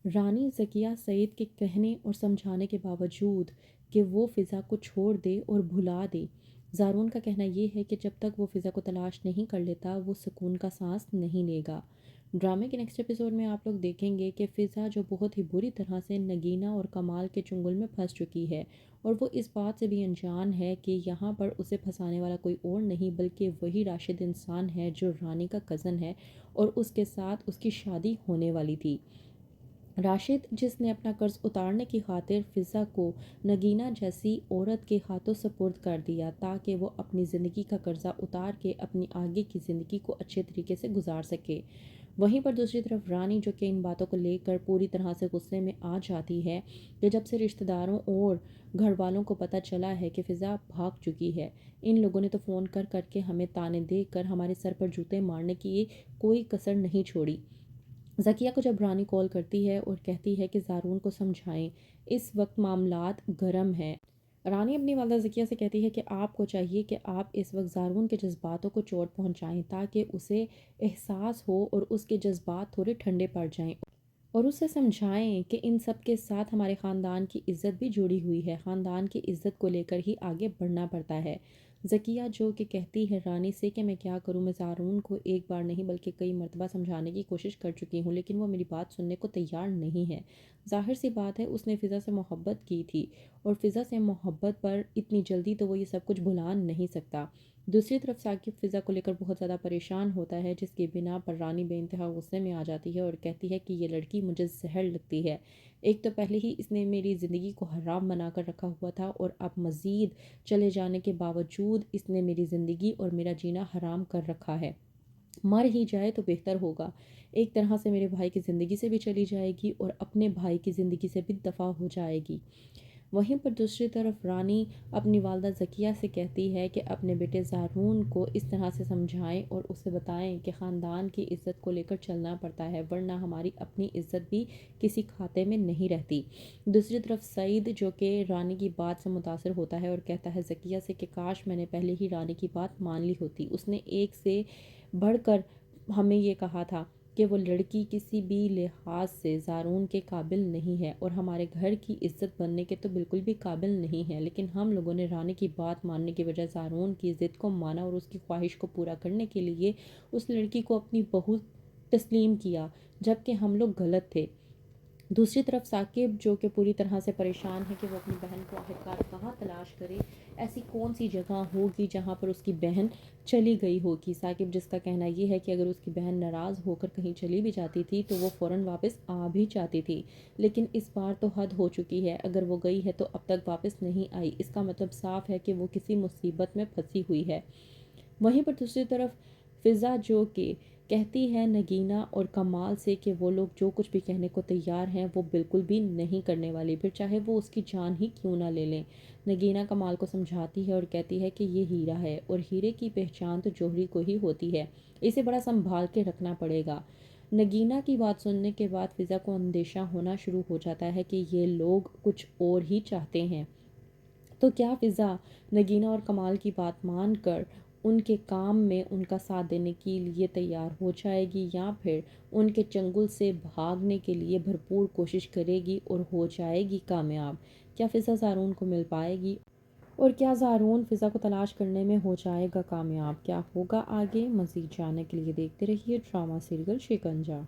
رانی ذکیہ سعید کے کہنے اور سمجھانے کے باوجود کہ وہ فضا کو چھوڑ دے اور بھلا دے، زارون کا کہنا یہ ہے کہ جب تک وہ فضا کو تلاش نہیں کر لیتا وہ سکون کا سانس نہیں لے گا۔ ڈرامے کے نیکسٹ ایپیسوڈ میں آپ لوگ دیکھیں گے کہ فضا جو بہت ہی بری طرح سے نگینہ اور کمال کے چنگل میں پھنس چکی ہے، اور وہ اس بات سے بھی انجان ہے کہ یہاں پر اسے پھنسانے والا کوئی اور نہیں بلکہ وہی راشد انسان ہے جو رانی کا کزن ہے اور اس کے ساتھ اس کی شادی ہونے والی تھی۔ راشد جس نے اپنا قرض اتارنے کی خاطر فضا کو نگینہ جیسی عورت کے ہاتھوں سپرد کر دیا تاکہ وہ اپنی زندگی کا قرضہ اتار کے اپنی آگے کی زندگی کو اچھے طریقے سے گزار سکے۔ وہیں پر دوسری طرف رانی جو کہ ان باتوں کو لے کر پوری طرح سے غصے میں آ جاتی ہے کہ جب سے رشتہ داروں اور گھر والوں کو پتہ چلا ہے کہ فضا بھاگ چکی ہے، ان لوگوں نے تو فون کر کر کے ہمیں تانے دے کر ہمارے سر پر جوتے مارنے کی کوئی کسر نہیں چھوڑی۔ ذکیہ کو جب رانی کال کرتی ہے اور کہتی ہے کہ زارون کو سمجھائیں، اس وقت معاملات گرم ہیں۔ رانی اپنی والدہ ذکیہ سے کہتی ہے کہ آپ کو چاہیے کہ آپ اس وقت زارون کے جذباتوں کو چوٹ پہنچائیں تاکہ اسے احساس ہو اور اس کے جذبات تھوڑے ٹھنڈے پڑ جائیں، اور اسے سمجھائیں کہ ان سب کے ساتھ ہمارے خاندان کی عزت بھی جڑی ہوئی ہے، خاندان کی عزت کو لے کر ہی آگے بڑھنا پڑتا ہے۔ ذکیہ جو کہ کہتی ہے رانی سے کہ میں کیا کروں، میں زارون کو ایک بار نہیں بلکہ کئی مرتبہ سمجھانے کی کوشش کر چکی ہوں لیکن وہ میری بات سننے کو تیار نہیں ہے۔ ظاہر سی بات ہے اس نے فضا سے محبت کی تھی، اور فضا سے محبت پر اتنی جلدی تو وہ یہ سب کچھ بھلا نہیں سکتا۔ دوسری طرف ثاقب فضا کو لے کر بہت زیادہ پریشان ہوتا ہے، جس کی بنا پر رانی بے انتہا غصے میں آ جاتی ہے اور کہتی ہے کہ یہ لڑکی مجھے زہر لگتی ہے۔ ایک تو پہلے ہی اس نے میری زندگی کو حرام بنا کر رکھا ہوا تھا، اور اب مزید چلے جانے کے باوجود اس نے میری زندگی اور میرا جینا حرام کر رکھا ہے۔ مر ہی جائے تو بہتر ہوگا، ایک طرح سے میرے بھائی کی زندگی سے بھی چلی جائے گی اور اپنے بھائی کی زندگی سے بھی دفع ہو جائے گی۔ وہیں پر دوسری طرف رانی اپنی والدہ ذکیہ سے کہتی ہے کہ اپنے بیٹے زارون کو اس طرح سے سمجھائیں اور اسے بتائیں کہ خاندان کی عزت کو لے کر چلنا پڑتا ہے ورنہ ہماری اپنی عزت بھی کسی کھاتے میں نہیں رہتی۔ دوسری طرف سعید جو کہ رانی کی بات سے متاثر ہوتا ہے اور کہتا ہے ذکیہ سے کہ کاش میں نے پہلے ہی رانی کی بات مان لی ہوتی، اس نے ایک سے بڑھ کر ہمیں یہ کہا تھا کہ وہ لڑکی کسی بھی لحاظ سے زارون کے قابل نہیں ہے اور ہمارے گھر کی عزت بننے کے تو بالکل بھی قابل نہیں ہے، لیکن ہم لوگوں نے رانی کی بات ماننے کی بجائے زارون کی ضد کو مانا اور اس کی خواہش کو پورا کرنے کے لیے اس لڑکی کو اپنی بہو تسلیم کیا، جبکہ ہم لوگ غلط تھے۔ دوسری طرف ثاقب جو کہ پوری طرح سے پریشان ہے کہ وہ اپنی بہن کو آخرکار کہاں تلاش کرے، ایسی کون سی جگہ ہوگی جہاں پر اس کی بہن چلی گئی ہوگی۔ ثاقب جس کا کہنا یہ ہے کہ اگر اس کی بہن ناراض ہو کر کہیں چلی بھی جاتی تھی تو وہ فوراً واپس آ بھی جاتی تھی، لیکن اس بار تو حد ہو چکی ہے، اگر وہ گئی ہے تو اب تک واپس نہیں آئی، اس کا مطلب صاف ہے کہ وہ کسی مصیبت میں پھنسی ہوئی ہے۔ وہیں پر دوسری طرف فضا جو کہ کہتی ہے نگینہ اور کمال سے کہ وہ لوگ جو کچھ بھی کہنے کو تیار ہیں وہ بالکل بھی نہیں کرنے والی، پھر چاہے وہ اس کی جان ہی کیوں نہ لے لیں۔ نگینہ کمال کو سمجھاتی ہے اور کہتی ہے کہ یہ ہیرا ہے اور ہیرے کی پہچان تو جوہری کو ہی ہوتی ہے، اسے بڑا سنبھال کے رکھنا پڑے گا۔ نگینہ کی بات سننے کے بعد فضا کو اندیشہ ہونا شروع ہو جاتا ہے کہ یہ لوگ کچھ اور ہی چاہتے ہیں۔ تو کیا فضا نگینہ اور کمال کی بات مان کر ان کے کام میں ان کا ساتھ دینے کے لیے تیار ہو جائے گی، یا پھر ان کے چنگل سے بھاگنے کے لیے بھرپور کوشش کرے گی اور ہو جائے گی کامیاب؟ کیا فضا زارون کو مل پائے گی، اور کیا زارون فضا کو تلاش کرنے میں ہو جائے گا کامیاب؟ کیا ہوگا آگے؟ مزید جاننے کے لیے دیکھتے رہیے ڈرامہ سیریل شکنجہ۔